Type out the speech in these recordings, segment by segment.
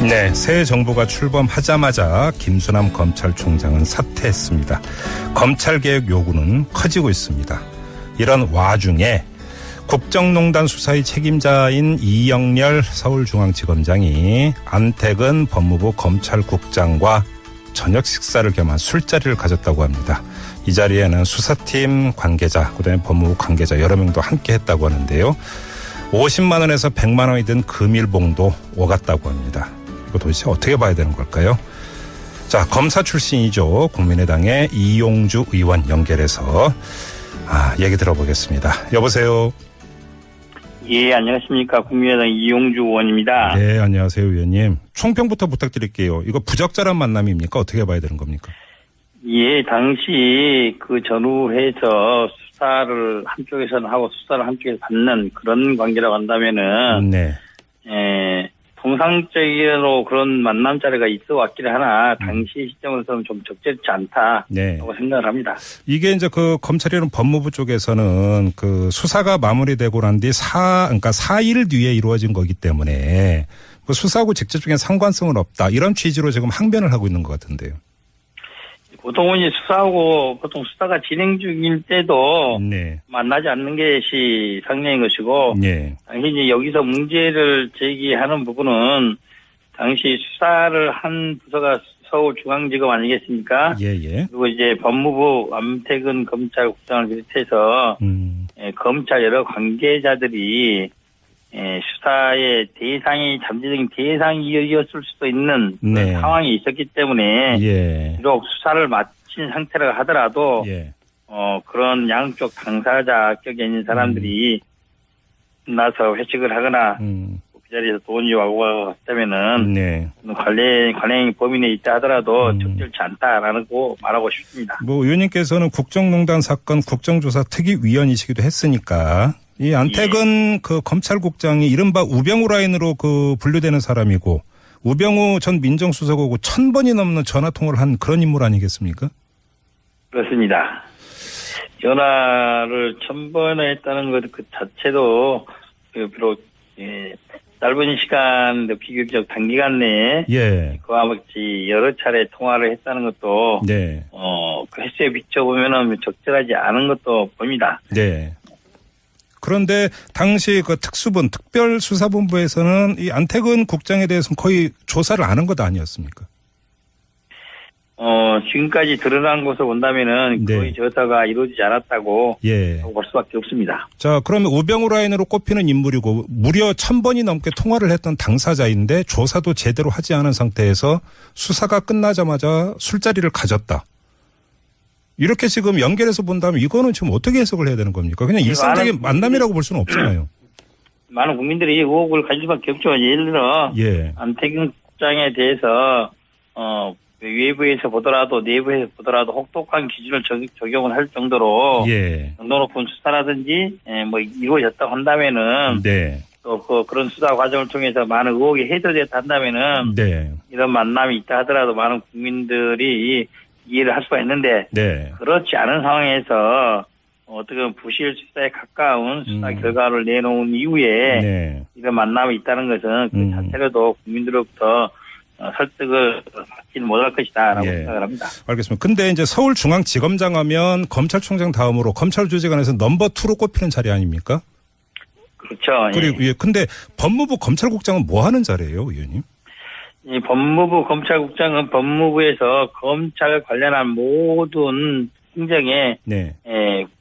네, 새 정부가 출범하자마자 김수남 검찰총장은 사퇴했습니다. 검찰개혁 요구는 커지고 있습니다. 이런 와중에 국정농단 수사의 책임자인 이영렬 서울중앙지검장이 안택은 법무부 검찰국장과 저녁 식사를 겸한 술자리를 가졌다고 합니다. 이 자리에는 수사팀 관계자, 그다음에 법무부 관계자 여러 명도 함께 했다고 하는데요. 50만 원에서 100만 원이 든 금일봉도 오갔다고 합니다. 이거 도대체 어떻게 봐야 되는 걸까요? 자, 검사 출신이죠. 국민의당의 이용주 의원 연결해서 얘기 들어보겠습니다. 여보세요. 예, 안녕하십니까. 국민의당 이용주 의원입니다. 네, 안녕하세요, 의원님. 총평부터 부탁드릴게요. 이거 부적절한 만남입니까? 어떻게 봐야 되는 겁니까? 예, 당시 그 전후해서 수사를 한쪽에서는 하고 수사를 한쪽에서 받는 그런 관계라고 한다면은, 네. 통상적으로 그런 만남 자리가 있어 왔기는 하나, 당시 시점으로서는 좀 적절치 않다고 생각을 합니다. 이게 이제 그 검찰이나 법무부 쪽에서는 그 수사가 마무리되고 난 뒤 그러니까 4일 뒤에 이루어진 거기 때문에 그 수사하고 직접적인 상관성은 없다. 이런 취지로 지금 항변을 하고 있는 것 같은데요. 보통은 이제 수사하고 보통 수사가 진행 중일 때도 만나지 않는 것이 상례인 것이고, 당시 이제 여기서 문제를 제기하는 부분은 당시 수사를 한 부서가 서울중앙지검 아니겠습니까? 그리고 이제 법무부 안택은 검찰국장을 비롯해서 검찰 여러 관계자들이 수사의 대상이 잠재적인 대상이었을 수도 있는 그런 상황이 있었기 때문에 비록 수사를 마친 상태라 하더라도 그런 양쪽 당사자격에 있는 사람들이 나서 회식을 하거나 그 자리에서 돈이 와고 갔다면은 관행이 범위 내에 있다 하더라도 적절치 않다라고 말하고 싶습니다. 뭐 의원님께서는 국정농단 사건 국정조사 특위위원이시기도 했으니까 이 안택은 그 검찰국장이 이른바 우병우 라인으로 그 분류되는 사람이고 우병우 전 민정수석하고 1000번이 넘는 전화통화를 한 그런 인물 아니겠습니까? 그렇습니다. 전화를 1000번을 했다는 것 그 자체도 비록 짧은 시간 비교적 단기간 내에 그와 같이 여러 차례 통화를 했다는 것도 그 횟수에 비춰보면은 적절하지 않은 것도 보입니다. 그런데 당시 그 특별수사본부에서는 이 안택은 국장에 대해서는 거의 조사를 안 한 것 아니었습니까? 지금까지 드러난 것을 본다면은 거의 조사가 이루어지지 않았다고 볼 수밖에 없습니다. 자, 그러면 우병우 라인으로 꼽히는 인물이고 무려 1000번이 넘게 통화를 했던 당사자인데 조사도 제대로 하지 않은 상태에서 수사가 끝나자마자 술자리를 가졌다. 이렇게 지금 연결해서 본다면 이거는 지금 어떻게 해석을 해야 되는 겁니까? 그냥 일상적인 만남이라고 볼 수는 없잖아요. 많은 국민들이 의혹을 가질 수밖에 없죠. 예를 들어 안택은 국장에 대해서 외부에서 보더라도 내부에서 보더라도 혹독한 기준을 적용을 할 정도로 강도 높은 수사라든지 뭐 이루어졌다고 한다면은 또 그런 수사 과정을 통해서 많은 의혹이 해소됐다 한다면은 이런 만남이 있다 하더라도 많은 국민들이 이해를 할 수가 있는데 그렇지 않은 상황에서 어떻게 보면 부실 수사에 가까운 수사 결과를 내놓은 이후에 이런 만남이 있다는 것은 그 자체로도 국민들로부터 설득을 받지는 못할 것이다라고 생각을 합니다. 알겠습니다. 근데 이제 서울중앙지검장 하면 검찰총장 다음으로 검찰 조직안에서 넘버 2로 꼽히는 자리 아닙니까? 그렇죠. 그리고 근데 법무부 검찰국장은 뭐 하는 자리예요, 의원님? 이 법무부 검찰국장은 법무부에서 검찰 관련한 모든 행정에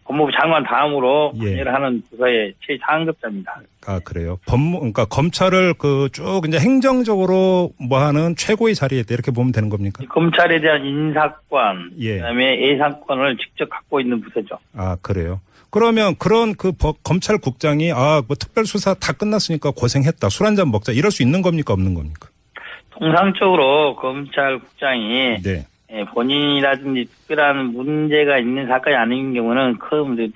법무부 장관 다음으로 관여를 하는 부서의 최상급자입니다. 아, 그래요? 그러니까 검찰을 쭉 이제 행정적으로 뭐 하는 최고의 자리에 이렇게 보면 되는 겁니까? 검찰에 대한 인사권, 그다음에 예산권을 직접 갖고 있는 부서죠. 아, 그래요? 그러면 그런 검찰국장이 뭐 특별수사 다 끝났으니까 고생했다. 술 한잔 먹자. 이럴 수 있는 겁니까? 없는 겁니까? 통상적으로 검찰국장이 본인이라든지 특별한 문제가 있는 사건이 아닌 경우는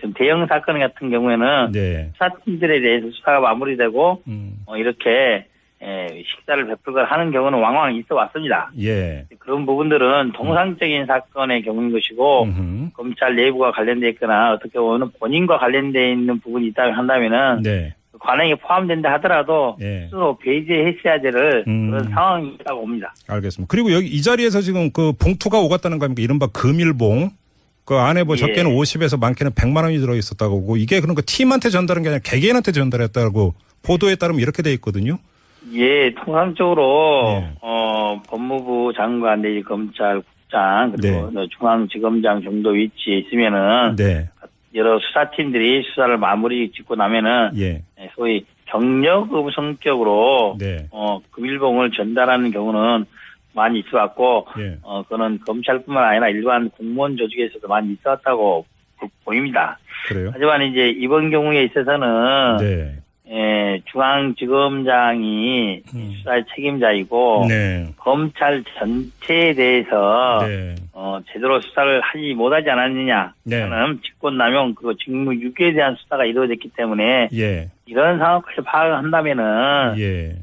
좀 대형 사건 같은 경우에는 수사팀들에 대해서 수사가 마무리되고 이렇게 식사를 베풀거나 하는 경우는 왕왕 있어 왔습니다. 그런 부분들은 통상적인 사건의 경우인 것이고 검찰 내부가 관련돼 있거나 어떻게 보면 본인과 관련돼 있는 부분이 있다고 한다면은 관행에 포함된다 하더라도 예. 스스로 배제했어야 될 그런 상황이라고 봅니다. 알겠습니다. 그리고 여기 이 자리에서 지금 그 봉투가 오갔다는 거 아닙니까? 이른바 금일봉. 그 안에 뭐 적게는 50에서 많게는 100만 원이 들어있었다고 하고 이게 그런 거 팀한테 전달한 게 아니라 개개인한테 전달했다고 보도에 따르면 이렇게 돼 있거든요. 예, 통상적으로 법무부 장관 내지 검찰국장 그리고 네. 중앙지검장 정도 위치에 있으면은 네. 여러 수사팀들이 수사를 마무리 짓고 나면은 예. 소위 경력의 성격으로 네. 금일봉을 전달하는 경우는 많이 있어왔고 예. 그거는 검찰뿐만 아니라 일반 공무원 조직에서도 많이 있었다고 보입니다. 그래요? 하지만 이제 이번 경우에 있어서는 네. 중앙지검장이 수사의 책임자이고 네. 검찰 전체에 대해서 네. 제대로 수사를 하지 못하지 않았느냐 하는 직권남용 그 직무유기에 대한 수사가 이루어졌기 때문에 예. 이런 상황까지 파악을 한다면은 예.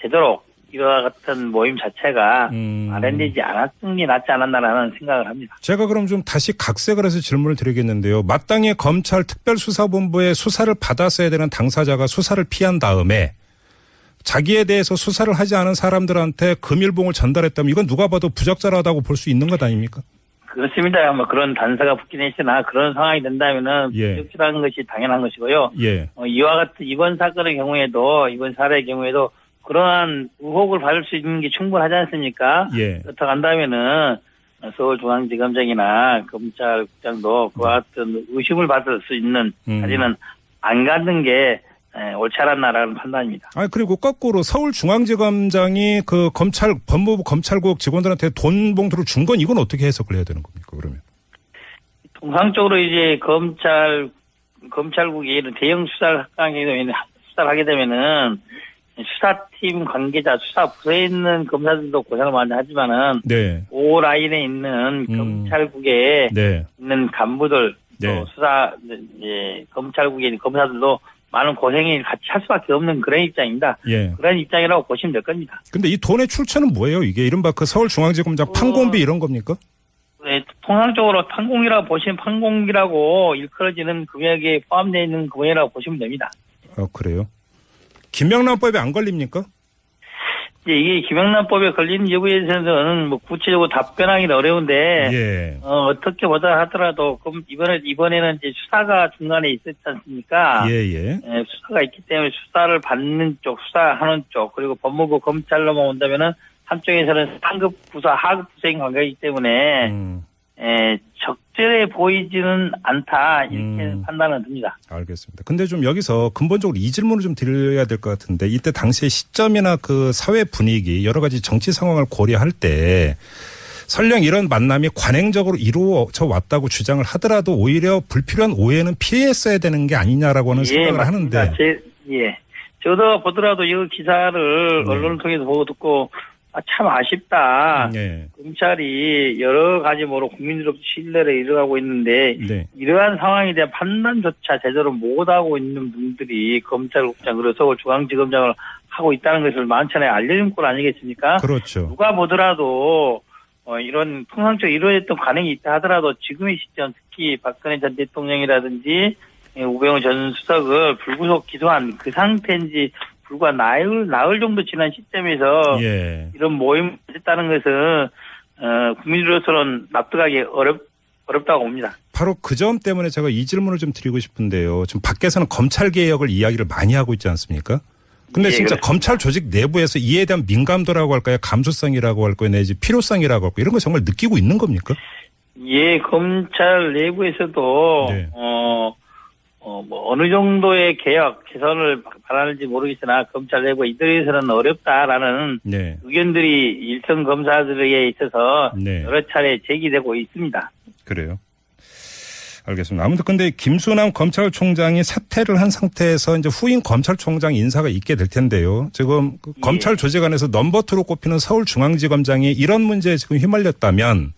제대로 이와 같은 모임 자체가 마련되지 않았던 게 낫지 않았나라는 생각을 합니다. 제가 그럼 좀 다시 각색을 해서 질문을 드리겠는데요. 마땅히 검찰 특별수사본부의 수사를 받았어야 되는 당사자가 수사를 피한 다음에 자기에 대해서 수사를 하지 않은 사람들한테 금일봉을 전달했다면 이건 누가 봐도 부적절하다고 볼 수 있는 것 아닙니까? 그렇습니다. 뭐 그런 단서가 붙긴 했으나 그런 상황이 된다면은 부적절한 것이 당연한 것이고요. 예. 이와 같은 이번 사건의 경우에도 이번 사례의 경우에도 그러한 의혹을 받을 수 있는 게 충분하지 않습니까? 예. 그렇다고 한다면은 서울중앙지검장이나 검찰국장도 그와 같은 의심을 받을 수 있는 자리는 안 갖는 게 옳지 않았나라는 판단입니다. 그리고 거꾸로 서울중앙지검장이 그 법무부 검찰국 직원들한테 돈 봉투를 준 건 이건 어떻게 해석을 해야 되는 겁니까, 그러면? 통상적으로 이제 검찰국이 이런 대형 수사를 하게 되면은 수사팀 관계자, 수사부서에 있는 검사들도 고생을 많이 하지만은, 네. 오 라인에 있는 검찰국에 있는 간부들, 또 검찰국에 있는 검사들도 많은 고생을 같이 할 수밖에 없는 그런 입장입니다. 예. 그런 입장이라고 보시면 될 겁니다. 근데 이 돈의 출처는 뭐예요? 이게 이른바 그 서울중앙지검장 판공비 이런 겁니까? 네, 통상적으로 판공이라고 보시면 판공비라고 일컬어지는 금액에 포함되어 있는 금액이라고 보시면 됩니다. 그래요? 김명란법에 안 걸립니까? 이게 김명란법에 걸리는 여부에 대해서는 뭐 구체적으로 답변하기는 어려운데, 어떻게 보자 하더라도, 그럼 이번에는 이제 수사가 중간에 있었지 않습니까? 수사가 있기 때문에 수사를 받는 쪽, 수사하는 쪽, 그리고 법무부 검찰로만 온다면은 한쪽에서는 상급 부서, 하급 부서인 관계이기 때문에, 적절해 보이지는 않다 이렇게 판단은 듭니다. 알겠습니다. 근데 좀 여기서 근본적으로 이 질문을 좀 드려야 될 것 같은데 이때 당시의 시점이나 그 사회 분위기 여러 가지 정치 상황을 고려할 때 설령 이런 만남이 관행적으로 이루어져 왔다고 주장을 하더라도 오히려 불필요한 오해는 피했어야 되는 게 아니냐라고 하는 생각을 맞습니다. 하는데. 저도 보더라도 이 기사를 언론을 통해서 보고 듣고 참 아쉽다. 검찰이 여러 가지 국민으로부터 신뢰를 잃어가고 있는데 이러한 상황에 대한 판단조차 제대로 못하고 있는 분들이 검찰국장 그리고 서울중앙지검장을 하고 있다는 것을 만천에 알려준 꼴 아니겠습니까? 그렇죠. 누가 보더라도 이런 통상적으로 이루어졌던 관행이 있다 하더라도 지금의 시점 특히 박근혜 전 대통령이라든지 우병우 전 수석을 불구속 기소한 그 상태인지 불과 나흘 정도 지난 시점에서 이런 모임을 했다는 것은 국민으로서는 납득하기 어렵다고 봅니다. 바로 그 점 때문에 제가 이 질문을 좀 드리고 싶은데요. 지금 밖에서는 검찰개혁을 이야기를 많이 하고 있지 않습니까? 근데 진짜 그렇습니다. 검찰 조직 내부에서 이에 대한 민감도라고 할까요? 감수성이라고 할까요? 내지 필요성이라고 할까요? 이런 거 정말 느끼고 있는 겁니까? 검찰 내부에서도 어느 정도의 개선을 바라는지 모르겠으나 검찰 내부 이들에서는 어렵다라는 의견들이 일선 검사들에 있어서 여러 차례 제기되고 있습니다. 그래요? 알겠습니다. 아무튼 근데 김수남 검찰총장이 사퇴를 한 상태에서 이제 후임 검찰총장 인사가 있게 될 텐데요. 지금 검찰 조직 안에서 넘버2로 꼽히는 서울중앙지검장이 이런 문제에 지금 휘말렸다면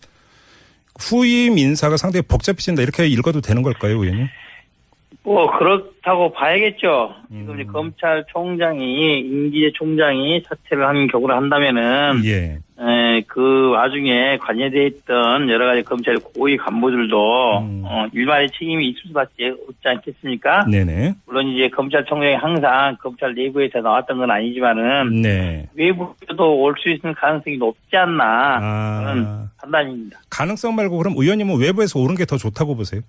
후임 인사가 상당히 복잡해진다 이렇게 읽어도 되는 걸까요, 의원님? 그렇다고 봐야겠죠. 지금 이제 검찰총장이, 임기재 총장이 사퇴를 하는 경우를 한다면은, 그 와중에 관여되어 있던 여러 가지 검찰 고위 간부들도 일반의 책임이 있을 수밖에 없지 않겠습니까? 네네. 물론 이제 검찰총장이 항상 검찰 내부에서 나왔던 건 아니지만은 네. 외부도 올 수 있는 가능성이 높지 않나 하는 판단입니다. 가능성 말고 그럼 의원님은 외부에서 오는 게 더 좋다고 보세요?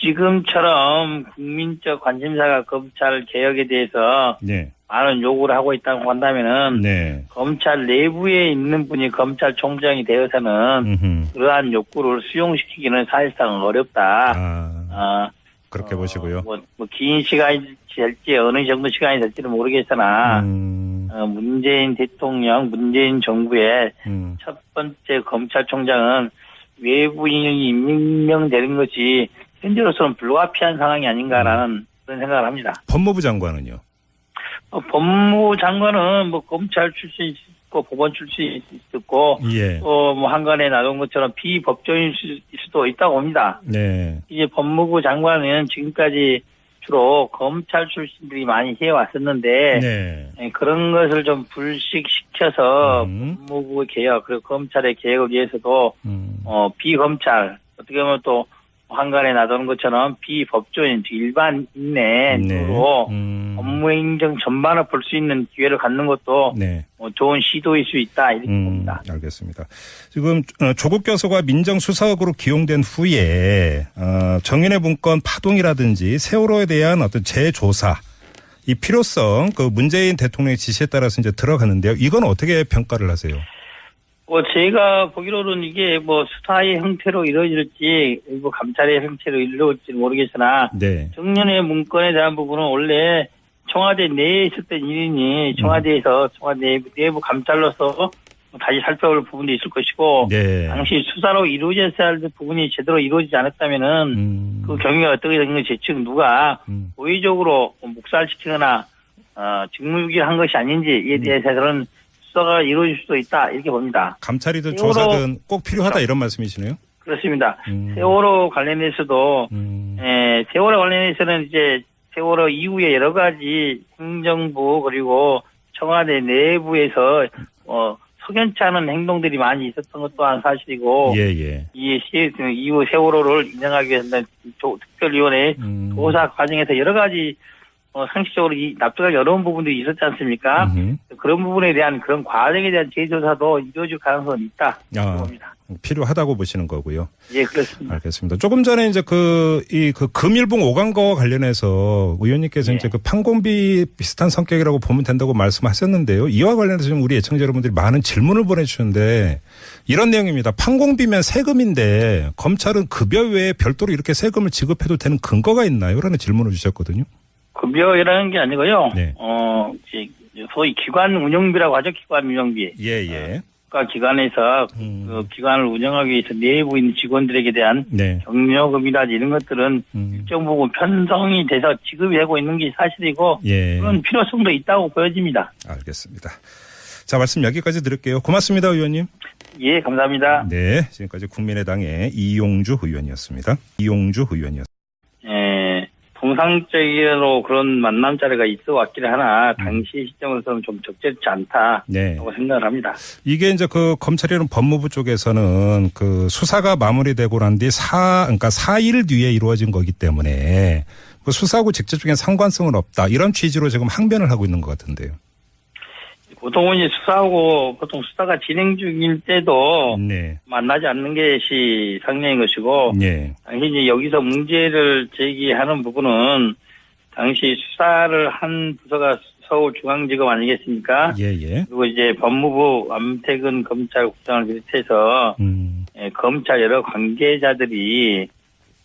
지금처럼 국민적 관심사가 검찰 개혁에 대해서 네. 많은 요구를 하고 있다고 한다면은 네. 검찰 내부에 있는 분이 검찰총장이 되어서는 그러한 욕구를 수용시키기는 사실상 어렵다. 그렇게 보시고요. 긴 시간이 될지 어느 정도 시간이 될지는 모르겠으나 문재인 대통령, 문재인 정부의 첫 번째 검찰총장은 외부인이 임명되는 것이 현재로서는 불가피한 상황이 아닌가라는 그런 생각을 합니다. 법무부 장관은요? 법무부 장관은 검찰 출신 있고 법원 출신 있고 예. 한간에 나온 것처럼 비법조인일 수도 있다고 봅니다. 네. 이제 법무부 장관은 지금까지 주로 검찰 출신들이 많이 해왔었는데 네. 그런 것을 좀 불식시켜서 법무부 개혁 그리고 검찰의 개혁을 위해서도 비검찰 어떻게 보면 또 한간에 나도는 것처럼 비법조인 즉 일반인으로 업무행정 전반을 볼 수 있는 기회를 갖는 것도 네. 좋은 시도일 수 있다 이렇게 봅니다. 알겠습니다. 지금 조국 교수가 민정수석으로 기용된 후에 정인의 문건 파동이라든지 세월호에 대한 어떤 재조사 이 필요성 그 문재인 대통령의 지시에 따라서 이제 들어가는데요. 이건 어떻게 평가를 하세요? 제가 보기로는 이게 수사의 형태로 이루어질지, 감찰의 형태로 이루어질지 모르겠으나, 네. 정년의 문건에 대한 부분은 원래 청와대 내에 있었던 일이니, 청와대에서 청와대 내부 감찰로서 다시 살펴볼 부분도 있을 것이고, 네. 당시 수사로 이루어졌어야 할 부분이 제대로 이루어지지 않았다면은, 그 경위가 어떻게 된 건지, 즉, 누가 고의적으로 묵살시키거나, 직무유기를 한 것이 아닌지에 대해서는 수사가 이루어질 수도 있다 이렇게 봅니다. 감찰이든 조사든 꼭 필요하다 이런 말씀이시네요. 그렇습니다. 세월호 관련해서도 세월호 관련해서는 이제 세월호 이후에 여러 가지 행정부 그리고 청와대 내부에서 석연치 않은 행동들이 많이 있었던 것 또한 사실이고 이 이후 세월호를 인정하기 위해서는 특별위원회 조사 과정에서 여러 가지 상식적으로 납득하기 어려운 부분들이 있었지 않습니까? 그런 부분에 대한 그런 과정에 대한 재조사도 이루어질 가능성은 있다. 봅니다. 필요하다고 보시는 거고요. 예, 그렇습니다. 알겠습니다. 조금 전에 이제 그 금일봉 오간거와 관련해서 의원님께서 이제 그 판공비 비슷한 성격이라고 보면 된다고 말씀하셨는데요. 이와 관련해서 지금 우리 애청자 여러분들이 많은 질문을 보내주셨는데 이런 내용입니다. 판공비면 세금인데 검찰은 급여 외에 별도로 이렇게 세금을 지급해도 되는 근거가 있나요? 라는 질문을 주셨거든요. 급여라는 게 아니고요. 네. 소위 기관 운영비라고 하죠. 기관 운영비. 예. 국가 기관에서 그 기관을 운영하기 위해서 내부에 있는 직원들에게 대한 격려금이라든지 이런 것들은 일정 부분 편성이 돼서 지급이 되고 있는 게 사실이고 그런 필요성도 있다고 보여집니다. 알겠습니다. 자, 말씀 여기까지 드릴게요. 고맙습니다, 의원님. 예, 감사합니다. 네, 지금까지 국민의당의 이용주 의원이었습니다. 통상적으로 그런 만남 자리가 있어 왔긴 하나 당시 시점으로서는 좀 적절치 않다라고 생각을 합니다. 이게 이제 그 검찰이나 법무부 쪽에서는 그 수사가 마무리되고 난 뒤 4일 뒤에 이루어진 거기 때문에 그 수사하고 직접적인 상관성은 없다 이런 취지로 지금 항변을 하고 있는 것 같은데요. 보통은 이제 수사하고 보통 수사가 진행 중일 때도 만나지 않는 것이 상례인 것이고 당시 이제 여기서 문제를 제기하는 부분은 당시 수사를 한 부서가 서울중앙지검 아니겠습니까? 그리고 이제 법무부 안태근 검찰국장을 비롯해서 검찰 여러 관계자들이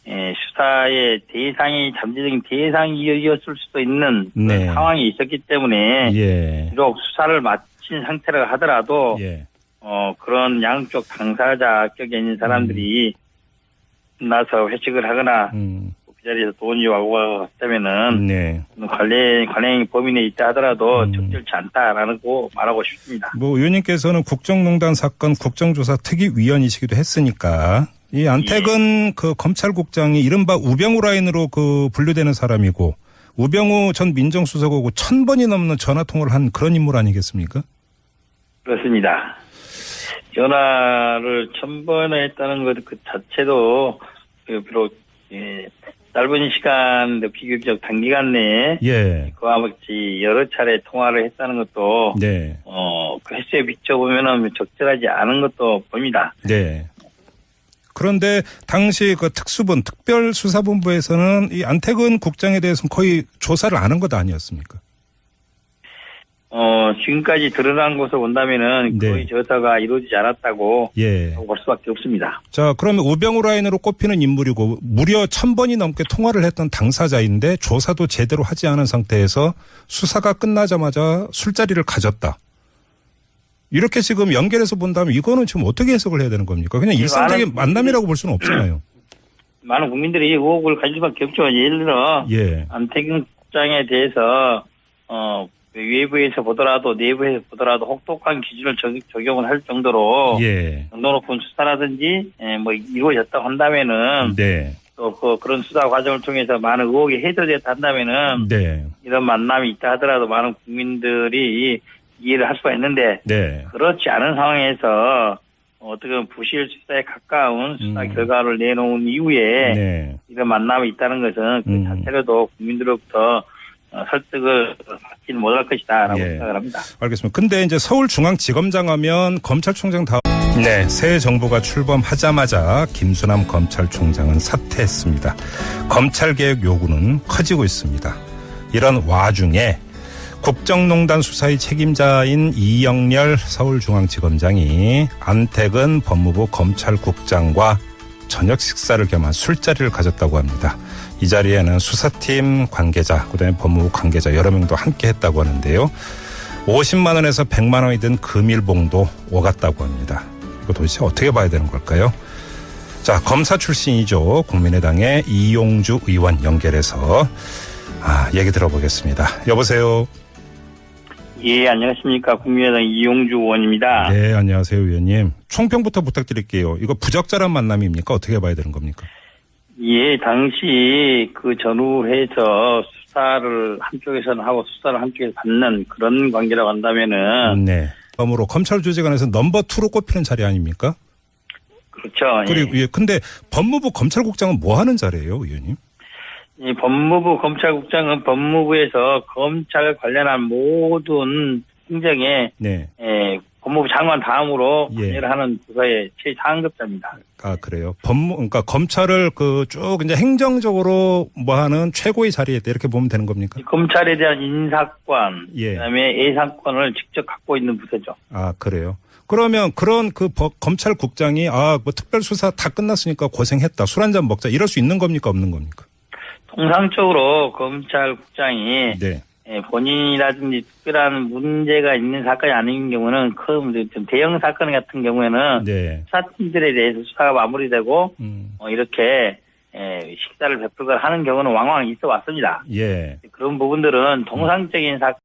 수사의 대상이 잠재적인 대상이었을 수도 있는 상황이 있었기 때문에 비록 수사를 마친 상태라 하더라도 그런 양쪽 당사자격에 있는 사람들이 나서 회식을 하거나 그 자리에서 돈이 와고 갔다면은 관행 범위 내에 있다 하더라도 적절치 않다라고 말하고 싶습니다. 의원님께서는 국정농단 사건 국정조사 특위위원이시기도 했으니까 이 안태근 그 검찰국장이 이른바 우병우 라인으로 그 분류되는 사람이고 우병우 전 민정수석하고 1000번이 넘는 전화통화를 한 그런 인물 아니겠습니까? 그렇습니다. 전화를 1000번에 했다는 것 그 자체도 비록 짧은 시간, 비교적 단기간 내에 그와 같이 여러 차례 통화를 했다는 것도 그 횟수에 비춰보면은 적절하지 않은 것도 보입니다. 네. 그런데 당시 그 특별수사본부에서는 이 안태근 국장에 대해서는 거의 조사를 안 한 것 아니었습니까? 지금까지 드러난 것을 본다면은 거의 조사가 이루어지지 않았다고 볼 수밖에 없습니다. 자, 그러면 우병우 라인으로 꼽히는 인물이고 무려 1000번이 넘게 통화를 했던 당사자인데 조사도 제대로 하지 않은 상태에서 수사가 끝나자마자 술자리를 가졌다. 이렇게 지금 연결해서 본다면 이거는 지금 어떻게 해석을 해야 되는 겁니까? 그냥 일상적인 만남이라고 볼 수는 없잖아요. 많은 국민들이 의혹을 가질 수밖에 없죠. 예를 들어 안태근 국장에 대해서 외부에서 보더라도 내부에서 보더라도 혹독한 기준을 적용을 할 정도로 강도 높은 수사라든지 뭐 이루어졌다고 한다면은 또 그런 수사 과정을 통해서 많은 의혹이 해소됐다 한다면은 이런 만남이 있다 하더라도 많은 국민들이 이해를 할 수가 있는데 그렇지 않은 상황에서 어떻게 보면 부실 수사에 가까운 수사 결과를 내놓은 이후에 이런 만남이 있다는 것은 그 자체로도 국민들로부터 설득을 받지는 못할 것이다라고 생각을 합니다. 알겠습니다. 근데 이제 서울중앙지검장 하면 검찰총장 다음 새 정부가 출범하자마자 김수남 검찰총장은 사퇴했습니다. 검찰개혁 요구는 커지고 있습니다. 이런 와중에 국정농단 수사의 책임자인 이영렬 서울중앙지검장이 안태근 법무부 검찰국장과 저녁 식사를 겸한 술자리를 가졌다고 합니다. 이 자리에는 수사팀 관계자, 그다음에 법무부 관계자 여러 명도 함께 했다고 하는데요. 50만 원에서 100만 원이 든 금일봉도 오갔다고 합니다. 이거 도대체 어떻게 봐야 되는 걸까요? 자, 검사 출신이죠. 국민의당의 이용주 의원 연결해서 얘기 들어보겠습니다. 여보세요. 예, 안녕하십니까. 국민의당 이용주 의원입니다. 네, 안녕하세요, 의원님. 총평부터 부탁드릴게요. 이거 부적절한 만남입니까? 어떻게 봐야 되는 겁니까? 예, 당시 그 전후해서 수사를 한쪽에서는 하고 수사를 한쪽에서 받는 그런 관계라고 한다면은. 그러므로 검찰 조직 안에서 넘버 2로 꼽히는 자리 아닙니까? 그렇죠. 그리고 근데 법무부 검찰국장은 뭐 하는 자리예요, 의원님? 이 법무부 검찰국장은 법무부에서 검찰 관련한 모든 행정에 법무부 장관 다음으로 관여를 하는 부서의 최상급자입니다. 아, 그래요? 그러니까 검찰을 쭉 이제 행정적으로 뭐 하는 최고의 자리에 이렇게 보면 되는 겁니까? 검찰에 대한 인사권, 그다음에 예산권을 직접 갖고 있는 부서죠. 아, 그래요? 그러면 그런 검찰국장이 뭐 특별수사 다 끝났으니까 고생했다. 술 한잔 먹자. 이럴 수 있는 겁니까? 없는 겁니까? 통상적으로 검찰국장이 본인이라든지 특별한 문제가 있는 사건이 아닌 경우는 좀 대형 사건 같은 경우에는 수사팀들에 대해서 수사가 마무리되고 이렇게 식사를 베풀고 하는 경우는 왕왕 있어 왔습니다. 그런 부분들은 통상적인 사건